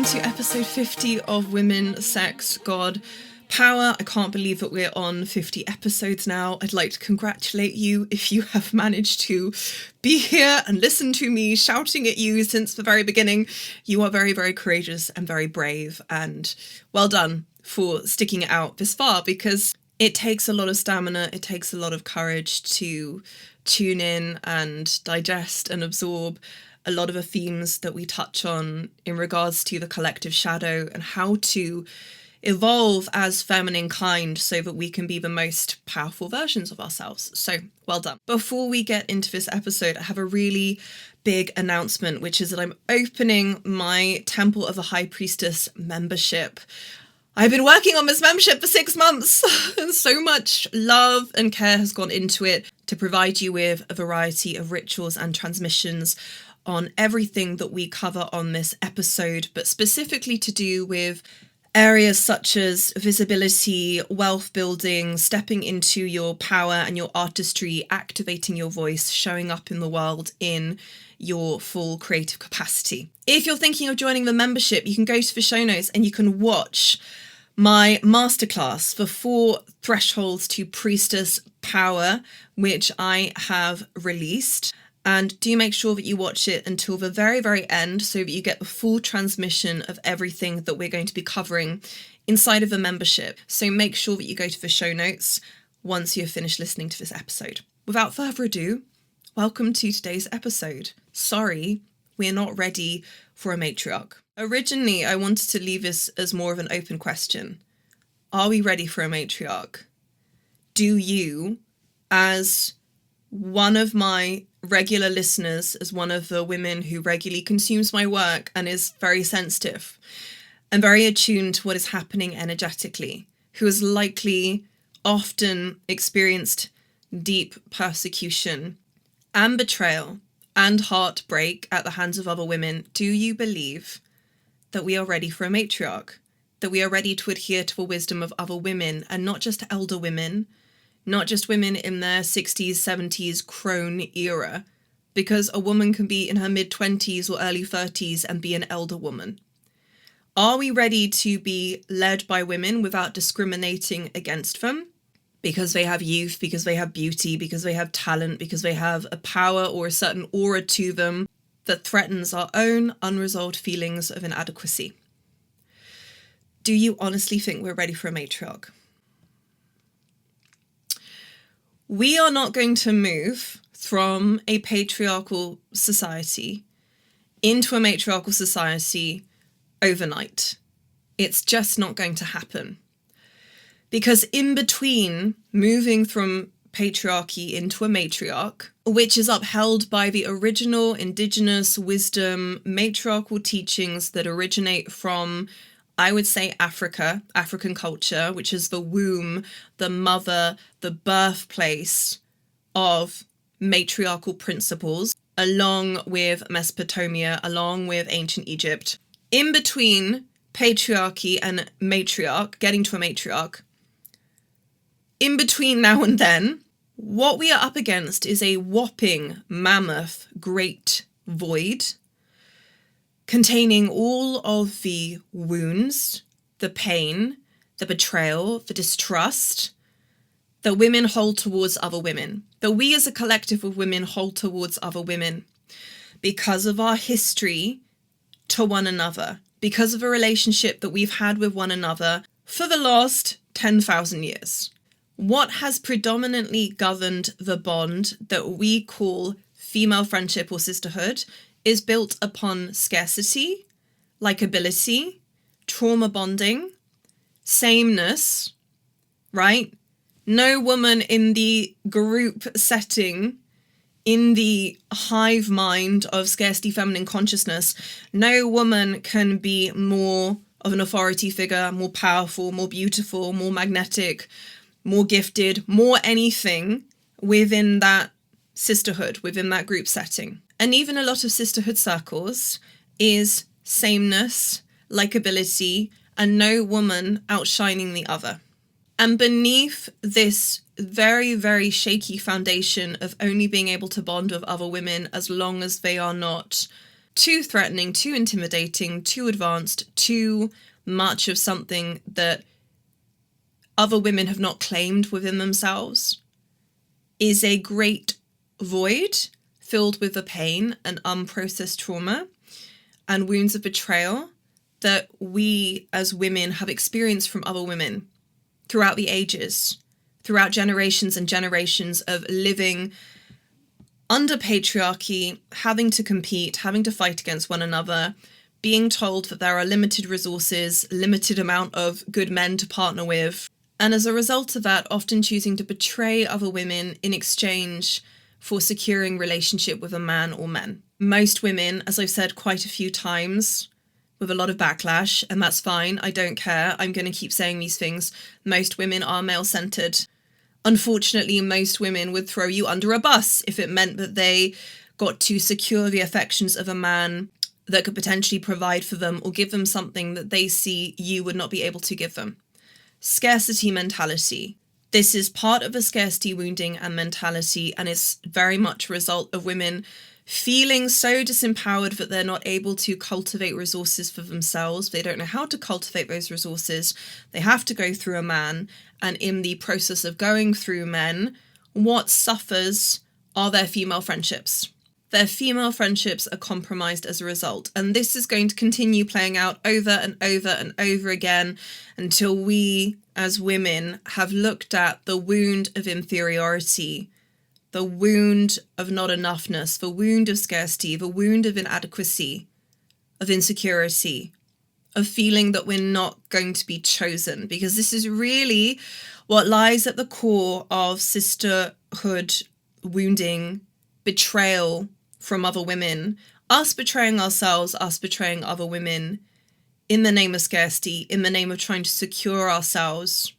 to episode 50 of Women, Sex, God, Power. I can't believe that we're on 50 episodes now. I'd like to congratulate you if you have managed to be here and listen to me shouting at you since the very beginning. You are very, very courageous and very brave, and well done for sticking it out this far, because it takes a lot of stamina, it takes a lot of courage to tune in and digest and absorb a lot of the themes that we touch on in regards to the collective shadow and how to evolve as feminine kind so that we can be the most powerful versions of ourselves. So well done. Before we get into this episode, I have a really big announcement, which is that I'm opening my Temple of the High Priestess membership. I've been working on this membership for 6 months, and so much love and care has gone into it to provide you with a variety of rituals and transmissions on everything that we cover on this episode, but specifically to do with areas such as visibility, wealth building, stepping into your power and your artistry, activating your voice, showing up in the world in your full creative capacity. If you're thinking of joining the membership, you can go to the show notes and you can watch my masterclass for 4 thresholds to priestess power, which I have released. And do make sure that you watch it until the very, very end so that you get the full transmission of everything that we're going to be covering inside of the membership. So make sure that you go to the show notes once you've finished listening to this episode. Without further ado, welcome to today's episode. Sorry, we're not ready for a matriarch. Originally, I wanted to leave this as more of an open question. Are we ready for a matriarch? Do you, as one of my regular listeners, as one of the women who regularly consumes my work and is very sensitive and very attuned to what is happening energetically, who has likely often experienced deep persecution and betrayal and heartbreak at the hands of other women, do you believe that we are ready for a matriarch? That we are ready to adhere to the wisdom of other women, and not just elder women, not just women in their 60s, 70s crone era, because a woman can be in her mid-20s or early 30s and be an elder woman. Are we ready to be led by women without discriminating against them? Because they have youth, because they have beauty, because they have talent, because they have a power or a certain aura to them that threatens our own unresolved feelings of inadequacy. Do you honestly think we're ready for a matriarch? We are not going to move from a patriarchal society into a matriarchal society overnight. It's just not going to happen. Because in between moving from patriarchy into a matriarch, which is upheld by the original indigenous wisdom, matriarchal teachings that originate from, I would say, African culture, which is the womb, the mother, the birthplace of matriarchal principles, along with Mesopotamia, along with ancient Egypt. In between patriarchy and matriarch, getting to a matriarch, in between now and then, what we are up against is a whopping, mammoth, great void containing all of the wounds, the pain, the betrayal, the distrust that women hold towards other women, that we as a collective of women hold towards other women because of our history to one another, because of a relationship that we've had with one another for the last 10,000 years. What has predominantly governed the bond that we call female friendship or sisterhood is built upon scarcity, likability, trauma bonding, sameness, right? No woman in the group setting, in the hive mind of scarcity feminine consciousness, no woman can be more of an authority figure, more powerful, more beautiful, more magnetic, more gifted, more anything within that sisterhood, within that group setting. And even a lot of sisterhood circles is sameness, likability, and no woman outshining the other. And beneath this very, very shaky foundation of only being able to bond with other women as long as they are not too threatening, too intimidating, too advanced, too much of something that other women have not claimed within themselves, is a great void filled with the pain and unprocessed trauma and wounds of betrayal that we as women have experienced from other women throughout the ages, throughout generations and generations of living under patriarchy, having to compete, having to fight against one another, being told that there are limited resources, limited amount of good men to partner with, and as a result of that, often choosing to betray other women in exchange for securing relationship with a man or men. Most women, as I've said quite a few times, with a lot of backlash, and that's fine, I don't care, I'm going to keep saying these things, most women are male-centered. Unfortunately, most women would throw you under a bus if it meant that they got to secure the affections of a man that could potentially provide for them or give them something that they see you would not be able to give them. Scarcity mentality. This is part of a scarcity wounding and mentality, and it's very much a result of women feeling so disempowered that they're not able to cultivate resources for themselves. They don't know how to cultivate those resources. They have to go through a man, and in the process of going through men, what suffers are their female friendships. Their female friendships are compromised as a result, and this is going to continue playing out over and over and over again until we, as women, have looked at the wound of inferiority, the wound of not enoughness, the wound of scarcity, the wound of inadequacy, of insecurity, of feeling that we're not going to be chosen, because this is really what lies at the core of sisterhood wounding, betrayal from other women, us betraying ourselves, us betraying other women in the name of scarcity, in the name of trying to secure ourselves,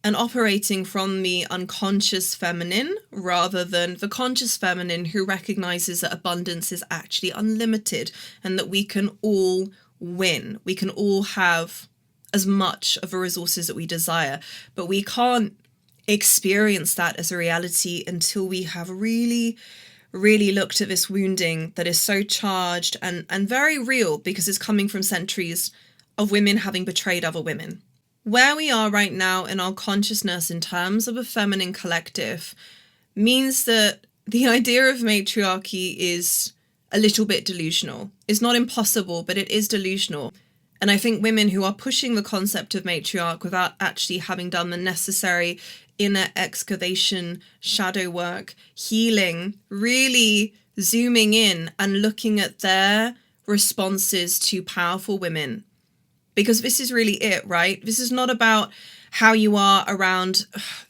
and operating from the unconscious feminine rather than the conscious feminine who recognizes that abundance is actually unlimited and that we can all win. We can all have as much of the resources that we desire, but we can't experience that as a reality until we have really looked at this wounding that is so charged and very real because it's coming from centuries of women having betrayed other women. Where we are right now in our consciousness in terms of a feminine collective means that the idea of matriarchy is a little bit delusional. It's not impossible, but it is delusional. And I think women who are pushing the concept of matriarch without actually having done the necessary inner excavation, shadow work, healing, really zooming in and looking at their responses to powerful women. Because this is really it, right? This is not about how you are around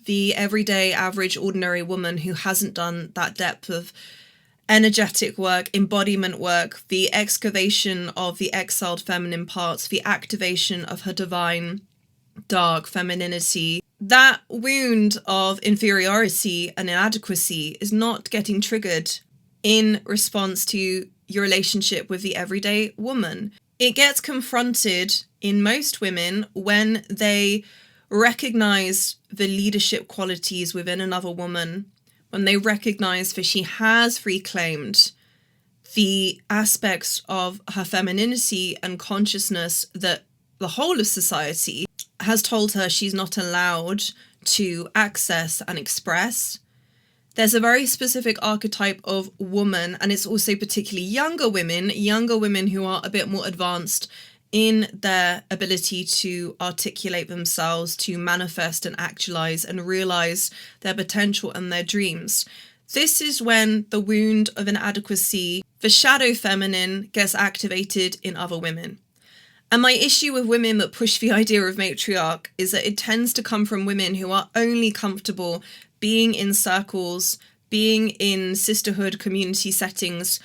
the everyday, average, ordinary woman who hasn't done that depth of energetic work, embodiment work, the excavation of the exiled feminine parts, the activation of her divine, dark femininity. That wound of inferiority and inadequacy is not getting triggered in response to your relationship with the everyday woman. It gets confronted in most women when they recognize the leadership qualities within another woman, when they recognize that she has reclaimed the aspects of her femininity and consciousness that the whole of society has told her she's not allowed to access and express. There's a very specific archetype of woman, and it's also particularly younger women who are a bit more advanced in their ability to articulate themselves, to manifest and actualize and realize their potential and their dreams. This is when the wound of inadequacy, the shadow feminine, gets activated in other women. And my issue with women that push the idea of matriarch is that it tends to come from women who are only comfortable being in circles, being in sisterhood community settings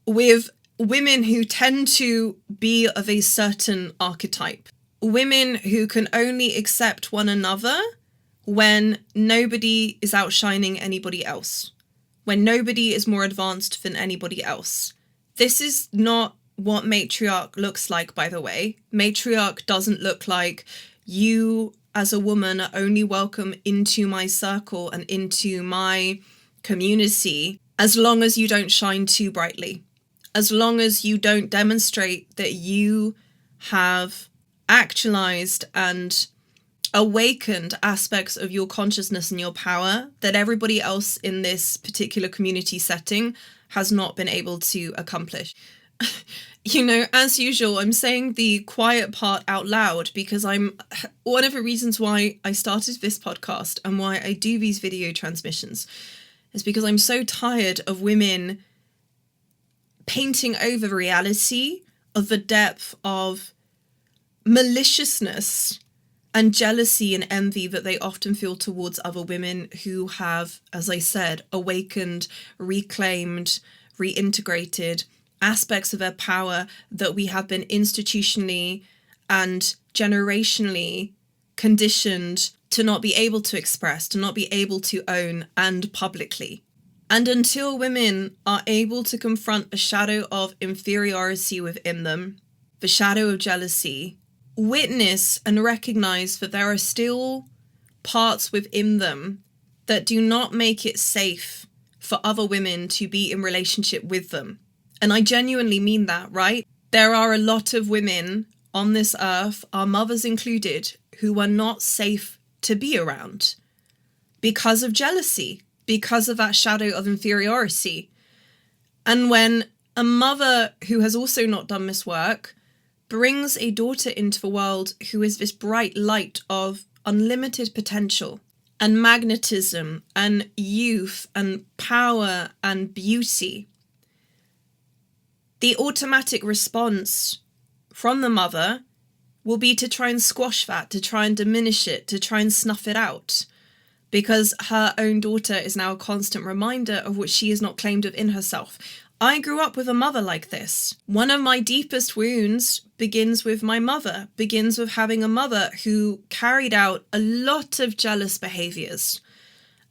with women who tend to be of a certain archetype. Women who can only accept one another when nobody is outshining anybody else, when nobody is more advanced than anybody else. This is not what matriarch looks like, by the way. Matriarch doesn't look like you as a woman are only welcome into my circle and into my community as long as you don't shine too brightly. as long as you don't demonstrate that you have actualized and awakened aspects of your consciousness and your power that everybody else in this particular community setting has not been able to accomplish. You know, as usual, I'm saying the quiet part out loud because one of the reasons why I started this podcast and why I do these video transmissions is because I'm so tired of women painting over reality of the depth of maliciousness and jealousy and envy that they often feel towards other women who have, as I said, awakened, reclaimed, reintegrated aspects of their power that we have been institutionally and generationally conditioned to not be able to express, to not be able to own, and publicly. And until women are able to confront the shadow of inferiority within them, the shadow of jealousy, witness and recognize that there are still parts within them that do not make it safe for other women to be in relationship with them. And I genuinely mean that, right? There are a lot of women on this earth, our mothers included, who are not safe to be around because of jealousy, because of that shadow of inferiority. And when a mother who has also not done this work brings a daughter into the world who is this bright light of unlimited potential and magnetism and youth and power and beauty, the automatic response from the mother will be to try and squash that, to try and diminish it, to try and snuff it out, because her own daughter is now a constant reminder of what she has not claimed within herself. I grew up with a mother like this. One of my deepest wounds begins with my mother, begins with having a mother who carried out a lot of jealous behaviors,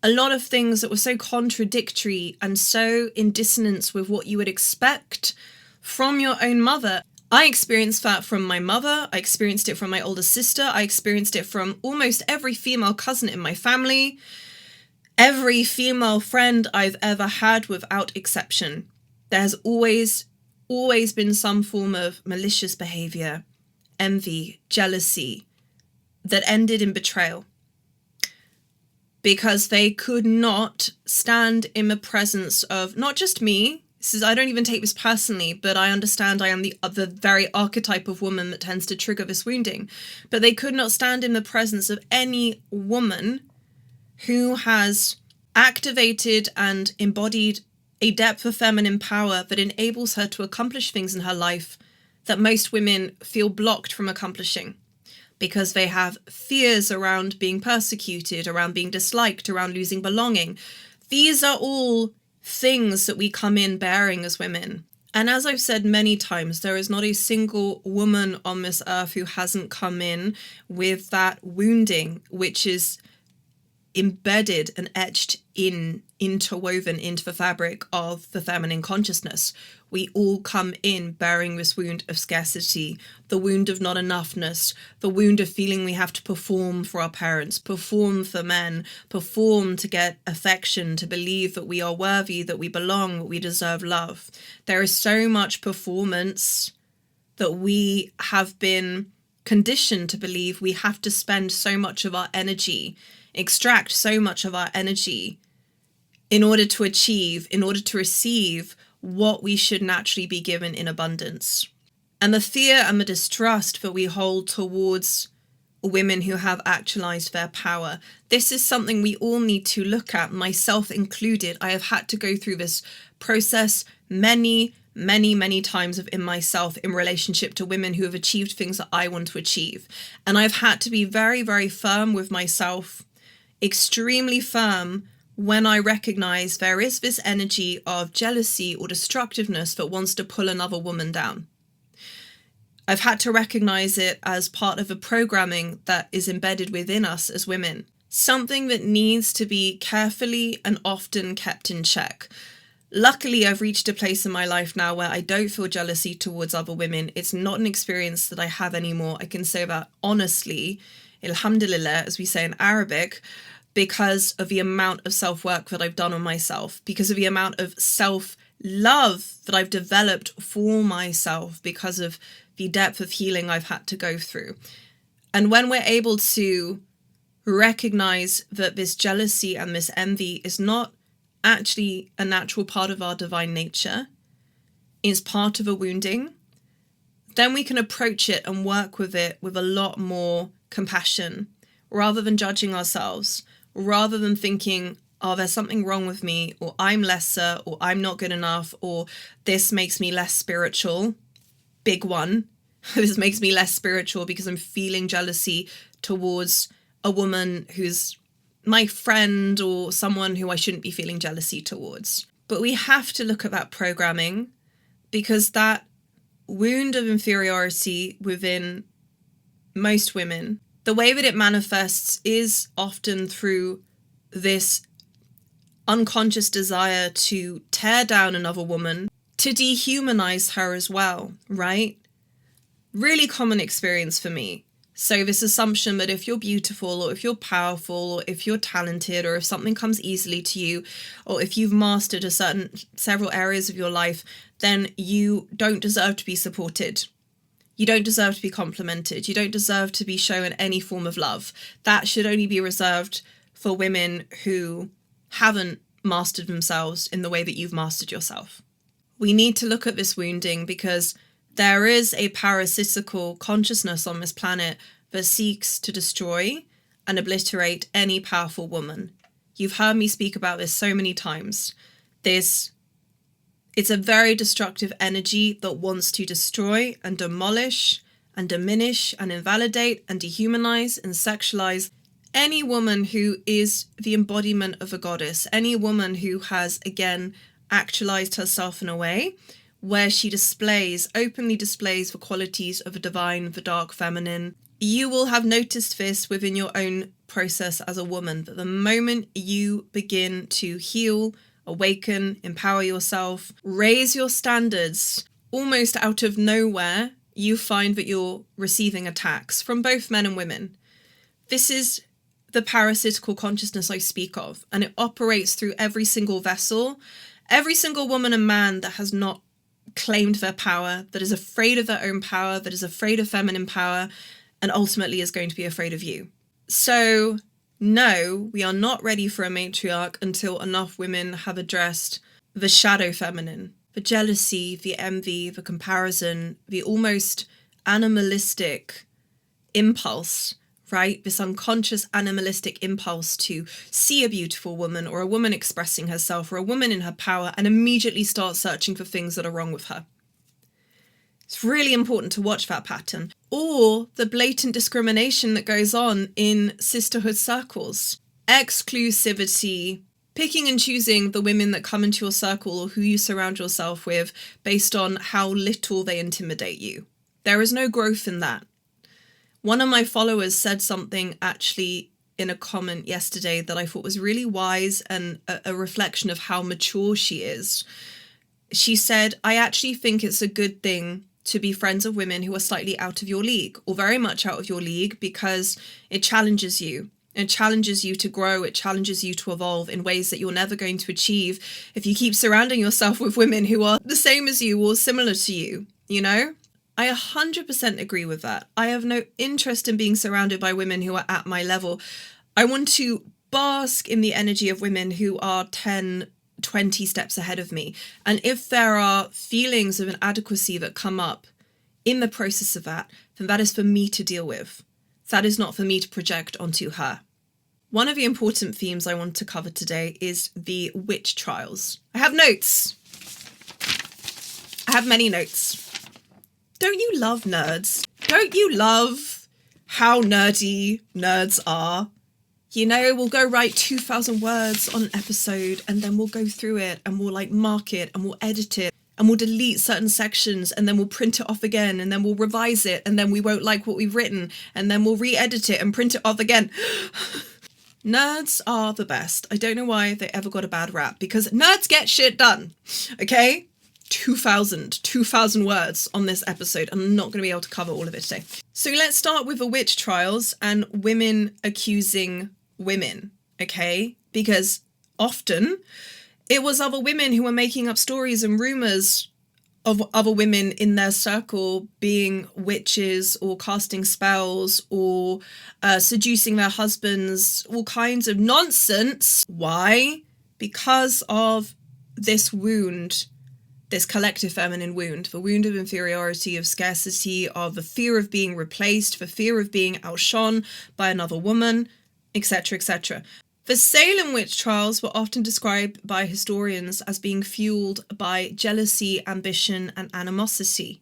a lot of things that were so contradictory and so in dissonance with what you would expect from your own mother. I experienced that from my mother. I experienced it from my older sister. I experienced it from almost every female cousin in my family, every female friend I've ever had without exception. There's always been some form of malicious behavior, envy, jealousy that ended in betrayal because they could not stand in the presence of not just me. I don't even take this personally, but I understand I am the very archetype of woman that tends to trigger this wounding. But they could not stand in the presence of any woman who has activated and embodied a depth of feminine power that enables her to accomplish things in her life that most women feel blocked from accomplishing because they have fears around being persecuted, around being disliked, around losing belonging. These are all things that we come in bearing as women. And as I've said many times, there is not a single woman on this earth who hasn't come in with that wounding, which is embedded and etched interwoven into the fabric of the feminine consciousness. We all come in bearing this wound of scarcity, the wound of not enoughness, the wound of feeling we have to perform for our parents, perform for men, perform to get affection, to believe that we are worthy, that we belong, that we deserve love. There is so much performance that we have been conditioned to believe we have to spend so much of our energy, extract so much of our energy in order to achieve, in order to receive what we should naturally be given in abundance. And the fear and the distrust that we hold towards women who have actualized their power, this is something we all need to look at, myself included. I have had to go through this process many times in myself in relationship to women who have achieved things that I want to achieve. And I've had to be very firm with myself, extremely firm, when I recognize there is this energy of jealousy or destructiveness that wants to pull another woman down. I've had to recognize it as part of a programming that is embedded within us as women, something that needs to be carefully and often kept in check. Luckily, I've reached a place in my life now where I don't feel jealousy towards other women. It's not an experience that I have anymore. I can say that honestly, alhamdulillah, as we say in Arabic, because of the amount of self-work that I've done on myself, because of the amount of self love that I've developed for myself because of the depth of healing I've had to go through. And when we're able to recognize that this jealousy and this envy is not actually a natural part of our divine nature, is part of a wounding, then we can approach it and work with it with a lot more compassion, rather than judging ourselves, rather than thinking, oh, there's something wrong with me, or I'm lesser, or I'm not good enough, or this makes me less spiritual. Big one. This makes me less spiritual because I'm feeling jealousy towards a woman who's my friend or someone who I shouldn't be feeling jealousy towards. But we have to look at that programming, because that wound of inferiority within most women, the way that it manifests is often through this unconscious desire to tear down another woman, to dehumanize her as well, right? Really common experience for me. So this assumption that if you're beautiful, or if you're powerful, or if you're talented, or if something comes easily to you, or if you've mastered several areas of your life, then you don't deserve to be supported. You don't deserve to be complimented. You don't deserve to be shown any form of love. That should only be reserved for women who haven't mastered themselves in the way that you've mastered yourself. We need to look at this wounding, because there is a parasitical consciousness on this planet that seeks to destroy and obliterate any powerful woman. You've heard me speak about this so many times. It's a very destructive energy that wants to destroy and demolish and diminish and invalidate and dehumanize and sexualize any woman who is the embodiment of a goddess, any woman who has, again, actualized herself in a way where she openly displays the qualities of a divine, the dark feminine. You will have noticed this within your own process as a woman, that the moment you begin to heal, awaken, empower yourself, raise your standards, almost out of nowhere, you find that you're receiving attacks from both men and women. This is the parasitical consciousness I speak of, and it operates through every single vessel, every single woman and man that has not claimed their power, that is afraid of their own power, that is afraid of feminine power, and ultimately is going to be afraid of you. So no, we are not ready for a matriarch until enough women have addressed the shadow feminine, the jealousy, the envy, the comparison, the almost animalistic impulse, right? This unconscious animalistic impulse to see a beautiful woman, or a woman expressing herself, or a woman in her power, and immediately start searching for things that are wrong with her. It's really important to watch that pattern. Or the blatant discrimination that goes on in sisterhood circles. Exclusivity, picking and choosing the women that come into your circle or who you surround yourself with based on how little they intimidate you. There is no growth in that. One of my followers said something actually in a comment yesterday that I thought was really wise and a reflection of how mature she is. She said, I actually think it's a good thing to be friends with women who are slightly out of your league, or very much out of your league, because it challenges you. It challenges you to grow. It challenges you to evolve in ways that you're never going to achieve if you keep surrounding yourself with women who are the same as you or similar to you, you know? I 100% agree with that. I have no interest in being surrounded by women who are at my level. I want to bask in the energy of women who are 10, 20 steps ahead of me. And if there are feelings of inadequacy that come up in the process of that, then that is for me to deal with. That is not for me to project onto her. One of the important themes I want to cover today is the witch trials. I have notes. I have many notes. Don't you love nerds? Don't you love how nerdy nerds are? You know, we'll go write 2,000 words on an episode, and then we'll go through it and we'll mark it and we'll edit it and we'll delete certain sections, and then we'll print it off again, and then we'll revise it, and then we won't like what we've written, and then we'll re-edit it and print it off again. Nerds are the best. I don't know why they ever got a bad rap, because nerds get shit done, okay? 2,000 words on this episode. I'm not going to be able to cover all of it today. So let's start with the witch trials and women accusing women, okay? Because often It was other women who were making up stories and rumours of other women in their circle being witches or casting spells or seducing their husbands, all kinds of nonsense. Why? Because of this wound, this collective feminine wound, the wound of inferiority, of scarcity, of the fear of being replaced, the fear of being outshone by another woman, etc., etc. The Salem witch trials were often described by historians as being fueled by jealousy, ambition, and animosity.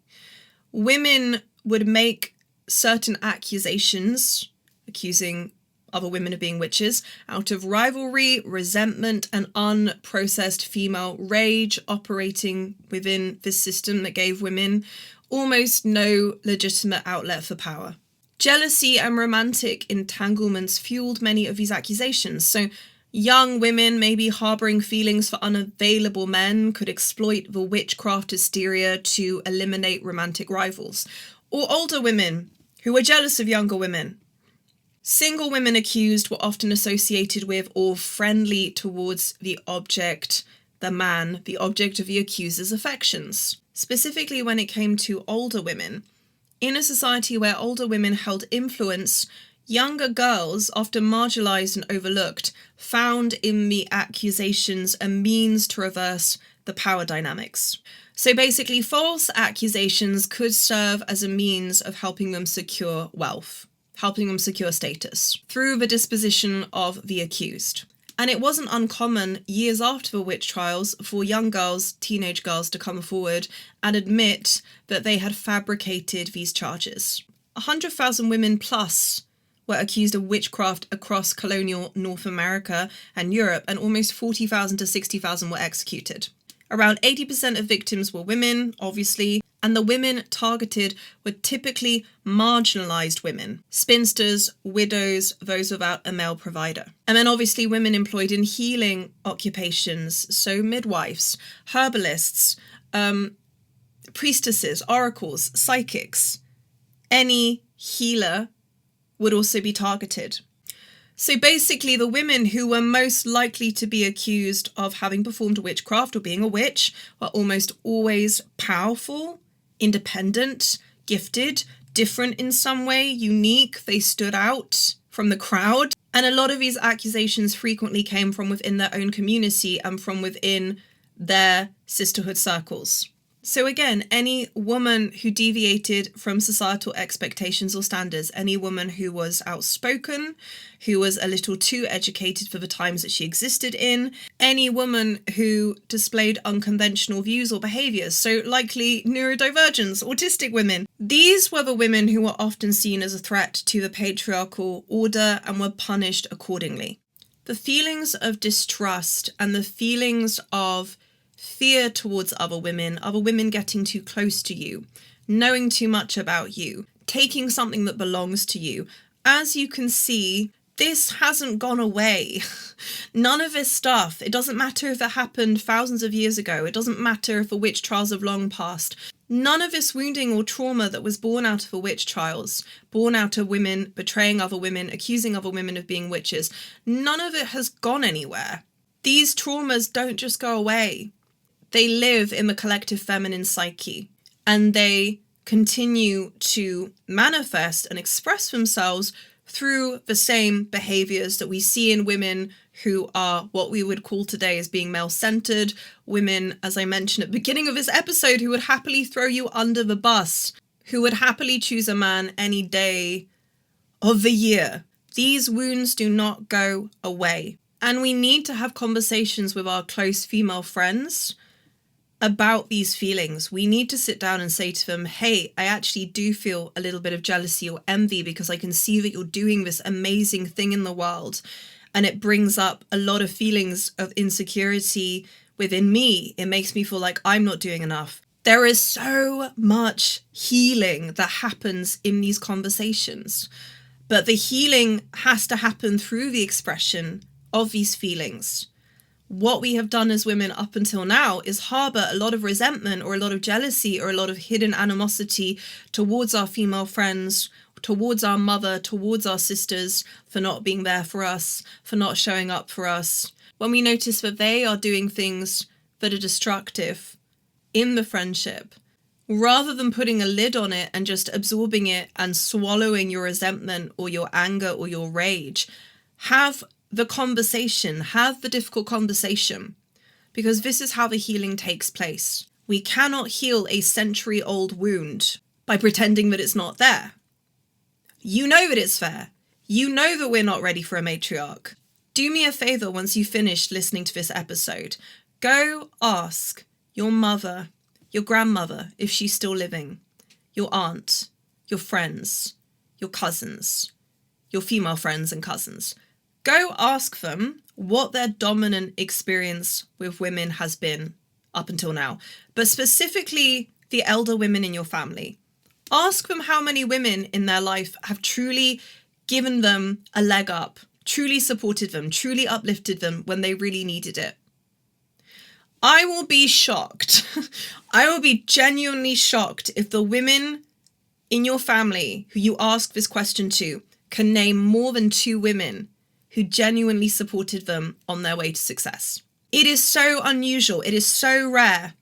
Women would make certain accusations, accusing other women of being witches, out of rivalry, resentment, and unprocessed female rage operating within this system that gave women almost no legitimate outlet for power. Jealousy and romantic entanglements fueled many of these accusations. So young women, maybe harbouring feelings for unavailable men, could exploit the witchcraft hysteria to eliminate romantic rivals. Or older women who were jealous of younger women. Single women accused were often associated with or friendly towards the object, the man, the object of the accuser's affections. Specifically when it came to older women. In a society where older women held influence, younger girls, often marginalised and overlooked, found in the accusations a means to reverse the power dynamics. So basically, false accusations could serve as a means of helping them secure wealth, helping them secure status, through the disposition of the accused. And it wasn't uncommon, years after the witch trials, for young girls, teenage girls, to come forward and admit that they had fabricated these charges. 100,000 women plus were accused of witchcraft across colonial North America and Europe, and almost 40,000 to 60,000 were executed. Around 80% of victims were women, obviously, and the women targeted were typically marginalised women, spinsters, widows, those without a male provider. And then obviously women employed in healing occupations, so midwives, herbalists, priestesses, oracles, psychics. Any healer would also be targeted. So basically the women who were most likely to be accused of having performed witchcraft or being a witch were almost always powerful, independent, gifted, different in some way, unique. They stood out from the crowd. And a lot of these accusations frequently came from within their own community and from within their sisterhood circles. So again, any woman who deviated from societal expectations or standards, any woman who was outspoken, who was a little too educated for the times that she existed in, any woman who displayed unconventional views or behaviours, so likely neurodivergence, autistic women. These were the women who were often seen as a threat to the patriarchal order and were punished accordingly. The feelings of distrust and the feelings of fear towards other women getting too close to you, knowing too much about you, taking something that belongs to you. As you can see, this hasn't gone away. None of this stuff, it doesn't matter if it happened thousands of years ago, it doesn't matter if the witch trials have long passed. None of this wounding or trauma that was born out of the witch trials, born out of women betraying other women, accusing other women of being witches, none of it has gone anywhere. These traumas don't just go away. They live in the collective feminine psyche, and they continue to manifest and express themselves through the same behaviours that we see in women who are what we would call today as being male-centred, women, as I mentioned at the beginning of this episode, who would happily throw you under the bus, who would happily choose a man any day of the year. These wounds do not go away. And we need to have conversations with our close female friends about these feelings. We need to sit down and say to them, hey, I actually do feel a little bit of jealousy or envy because I can see that you're doing this amazing thing in the world. And it brings up a lot of feelings of insecurity within me. It makes me feel like I'm not doing enough. There is so much healing that happens in these conversations. But the healing has to happen through the expression of these feelings. What we have done as women up until now is harbour a lot of resentment or a lot of jealousy or a lot of hidden animosity towards our female friends, towards our mother, towards our sisters, for not being there for us, for not showing up for us. When we notice that they are doing things that are destructive in the friendship, rather than putting a lid on it and just absorbing it and swallowing your resentment or your anger or your rage, have the conversation, have the difficult conversation, because this is how the healing takes place. We cannot heal a century-old wound by pretending that it's not there. You know that it's there. You know that we're not ready for a matriarch. Do me a favor once you finish listening to this episode. Go ask your mother, your grandmother, if she's still living, your aunt, your friends, your cousins, your female friends and cousins. Go ask them what their dominant experience with women has been up until now, but specifically the elder women in your family. Ask them how many women in their life have truly given them a leg up, truly supported them, truly uplifted them when they really needed it. I will be shocked. I will be genuinely shocked if the women in your family who you ask this question to can name more than 2 women who genuinely supported them on their way to success. It is so unusual. It is so rare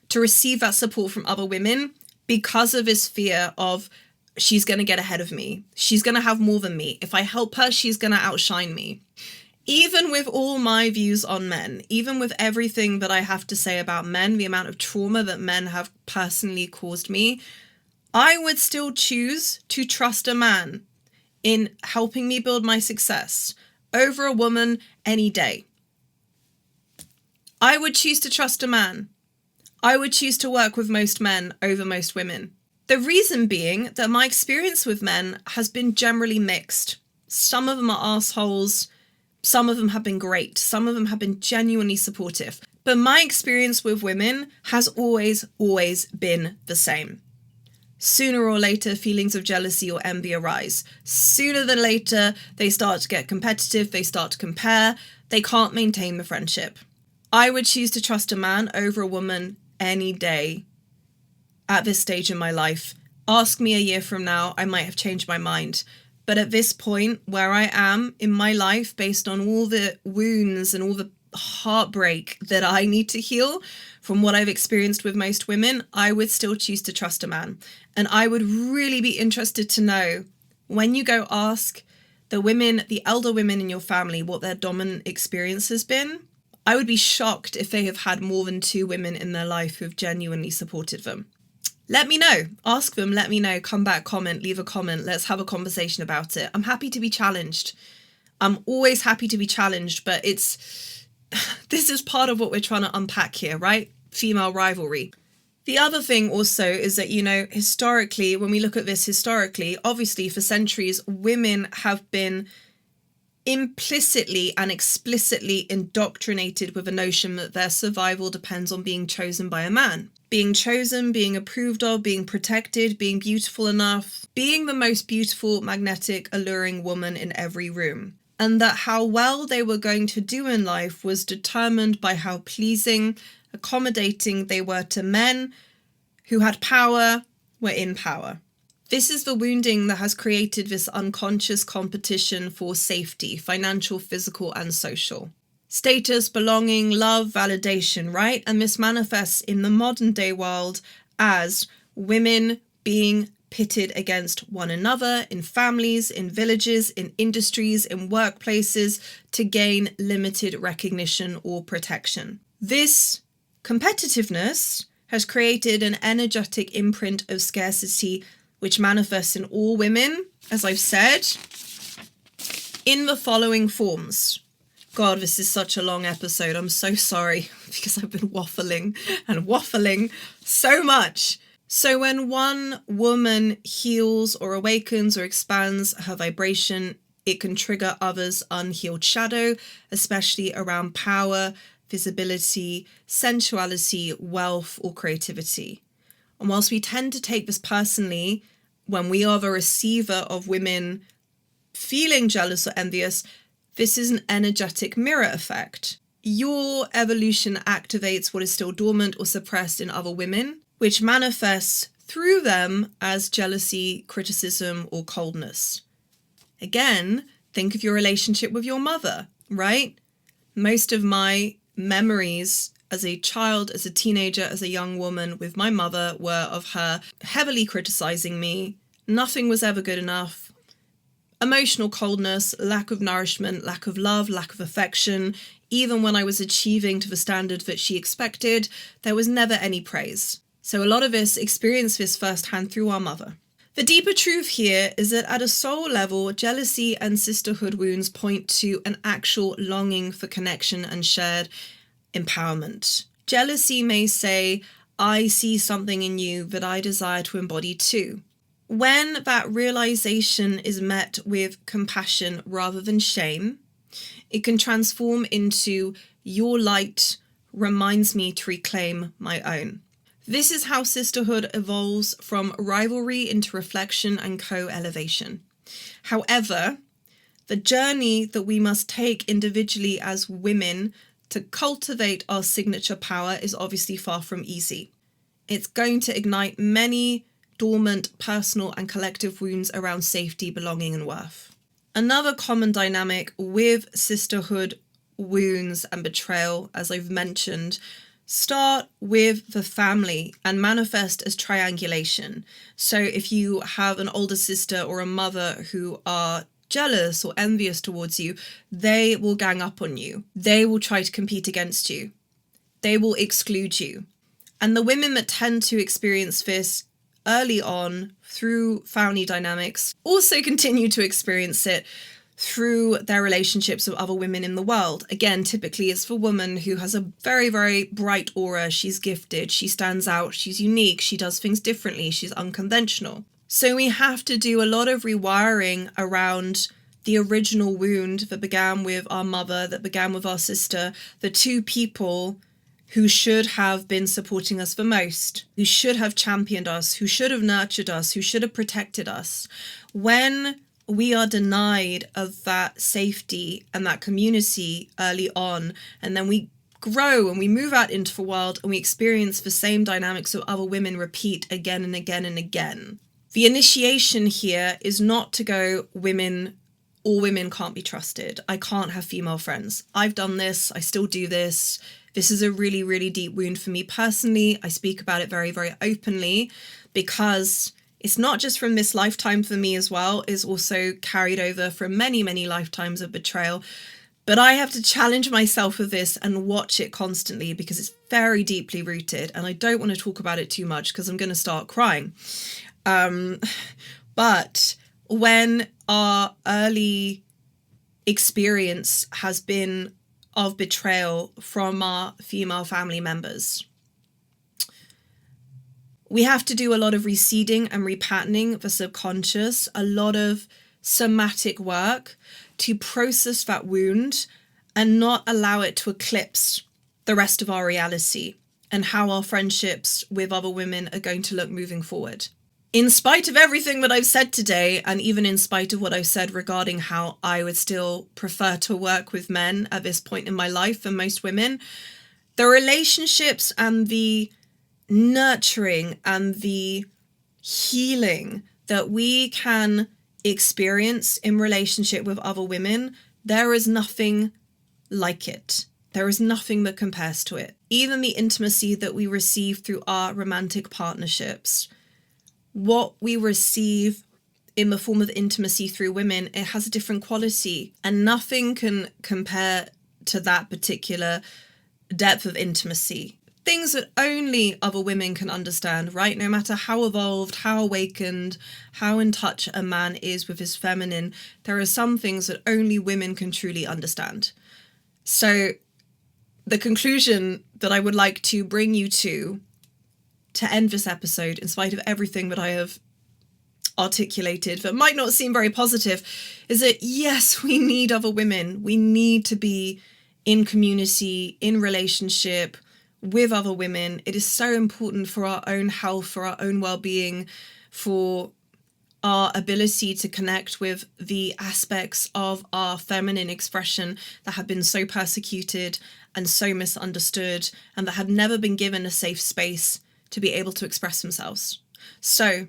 to receive that support from other women because of this fear of, she's going to get ahead of me. She's going to have more than me. If I help her, she's going to outshine me. Even with all my views on men, even with everything that I have to say about men, the amount of trauma that men have personally caused me, I would still choose to trust a man in helping me build my success over a woman any day. I would choose to trust a man. I would choose to work with most men over most women. The reason being that my experience with men has been generally mixed. Some of them are assholes. Some of them have been great. Some of them have been genuinely supportive. But my experience with women has always been the same. Sooner or later, feelings of jealousy or envy arise. Sooner than later, they start to get competitive. They start to compare. They can't maintain the friendship. I would choose to trust a man over a woman any day at this stage in my life. Ask me a year from now, I might have changed my mind. But at this point where I am in my life, based on all the wounds and all the heartbreak that I need to heal from what I've experienced with most women, I would still choose to trust a man. And I would really be interested to know, when you go ask the women, the elder women in your family, what their dominant experience has been, I would be shocked if they have had more than 2 women in their life who have genuinely supported them. Let me know. Ask them, let me know. Come back, comment, leave a comment. Let's have a conversation about it. I'm happy to be challenged. I'm always happy to be challenged, but this is part of what we're trying to unpack here, right? Female rivalry. The other thing also is that, historically, when we look at this historically, obviously for centuries, women have been implicitly and explicitly indoctrinated with a notion that their survival depends on being chosen by a man. Being chosen, being approved of, being protected, being beautiful enough, being the most beautiful, magnetic, alluring woman in every room. And that how well they were going to do in life was determined by how pleasing, accommodating they were to men who had power, were in power. This is the wounding that has created this unconscious competition for safety, financial, physical, and social. Status, belonging, love, validation, right? And this manifests in the modern day world as women being pitted against one another in families, in villages, in industries, in workplaces to gain limited recognition or protection. This competitiveness has created an energetic imprint of scarcity which manifests in all women, as I've said, in the following forms. God, this is such a long episode. I'm so sorry because I've been waffling so much. So when one woman heals or awakens or expands her vibration, it can trigger others' unhealed shadow, especially around power, visibility, sensuality, wealth, or creativity. And whilst we tend to take this personally, when we are the receiver of women feeling jealous or envious, this is an energetic mirror effect. Your evolution activates what is still dormant or suppressed in other women, which manifests through them as jealousy, criticism, or coldness. Again, think of your relationship with your mother, right? Most of my memories as a child, as a teenager, as a young woman with my mother were of her heavily criticizing me. Nothing was ever good enough. Emotional coldness, lack of nourishment, lack of love, lack of affection. Even when I was achieving to the standard that she expected, there was never any praise. So a lot of us experience this firsthand through our mother. The deeper truth here is that at a soul level, jealousy and sisterhood wounds point to an actual longing for connection and shared empowerment. Jealousy may say, I see something in you that I desire to embody too. When that realization is met with compassion rather than shame, it can transform into your light reminds me to reclaim my own. This is how sisterhood evolves from rivalry into reflection and co-elevation. However, the journey that we must take individually as women to cultivate our signature power is obviously far from easy. It's going to ignite many dormant personal and collective wounds around safety, belonging, and worth. Another common dynamic with sisterhood wounds and betrayal, as I've mentioned, start with the family and manifest as triangulation. So if you have an older sister or a mother who are jealous or envious towards you, they will gang up on you. They will try to compete against you. They will exclude you. And the women that tend to experience this early on through family dynamics also continue to experience it through their relationships with other women in the world. Again, typically it's the woman who has a very, very bright aura. She's gifted, she stands out, she's unique, she does things differently, she's unconventional. So we have to do a lot of rewiring around the original wound that began with our mother, that began with our sister, the two people who should have been supporting us the most, who should have championed us, who should have nurtured us, who should have protected us. When we are denied of that safety and that community early on, and then we grow and we move out into the world and we experience the same dynamics of other women repeat again and again and again. The initiation here is not to go, all women can't be trusted. I can't have female friends. I've done this. I still do this. This is a really, really deep wound for me personally. I speak about it very, very openly because it's not just from this lifetime for me as well. It's also carried over from many, many lifetimes of betrayal. But I have to challenge myself with this and watch it constantly because it's very deeply rooted. And I don't want to talk about it too much because I'm going to start crying. But when our early experience has been of betrayal from our female family members, we have to do a lot of reseeding and repatterning the subconscious, a lot of somatic work to process that wound and not allow it to eclipse the rest of our reality and how our friendships with other women are going to look moving forward. In spite of everything that I've said today, and even in spite of what I've said regarding how I would still prefer to work with men at this point in my life than most women, the relationships and the nurturing and the healing that we can experience in relationship with other women, there is nothing like it. There is nothing that compares to it. Even the intimacy that we receive through our romantic partnerships, what we receive in the form of intimacy through women, it has a different quality, and nothing can compare to that particular depth of intimacy. Things that only other women can understand, right? No matter how evolved, how awakened, how in touch a man is with his feminine, there are some things that only women can truly understand. So the conclusion that I would like to bring you to end this episode, in spite of everything that I have articulated that might not seem very positive, is that yes, we need other women. We need to be in community, in relationship with other women. It is so important for our own health, for our own well-being, for our ability to connect with the aspects of our feminine expression that have been so persecuted and so misunderstood, and that have never been given a safe space to be able to express themselves. So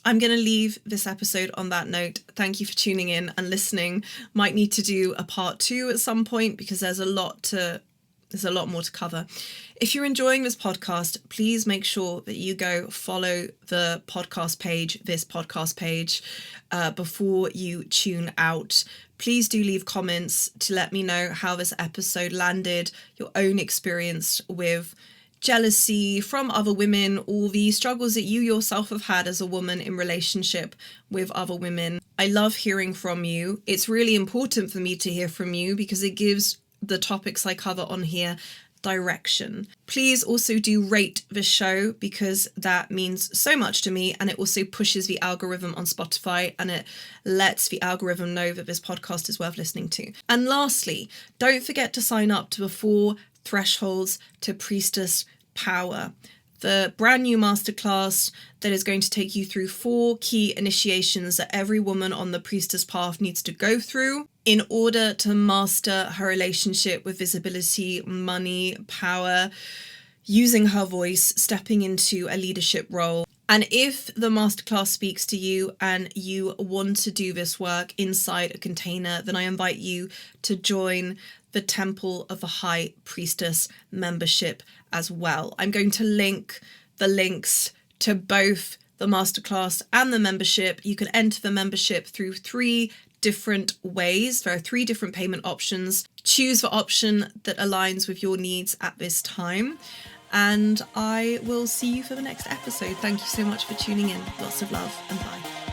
I'm going to leave this episode on that note. Thank you for tuning in and listening. Might need to do a part 2 at some point because there's a lot more to cover. If you're enjoying this podcast, please make sure that you go follow the podcast page, this podcast page, before you tune out. Please do leave comments to let me know how this episode landed, your own experience with jealousy from other women, or the struggles that you yourself have had as a woman in relationship with other women. I love hearing from you. It's really important for me to hear from you because it gives the topics I cover on here direction. Please also do rate the show because that means so much to me, and it also pushes the algorithm on Spotify and it lets the algorithm know that this podcast is worth listening to. And lastly, don't forget to sign up to the 4 thresholds to Priestess Power, the brand new masterclass that is going to take you through 4 key initiations that every woman on the priestess path needs to go through in order to master her relationship with visibility, money, power, using her voice, stepping into a leadership role. And if the masterclass speaks to you and you want to do this work inside a container, then I invite you to join the Temple of the High Priestess membership as well. I'm going to link the links to both the masterclass and the membership. You can enter the membership through 3 different ways. There are 3 different payment options. Choose the option that aligns with your needs at this time. And I will see you for the next episode. Thank you so much for tuning in. Lots of love and bye.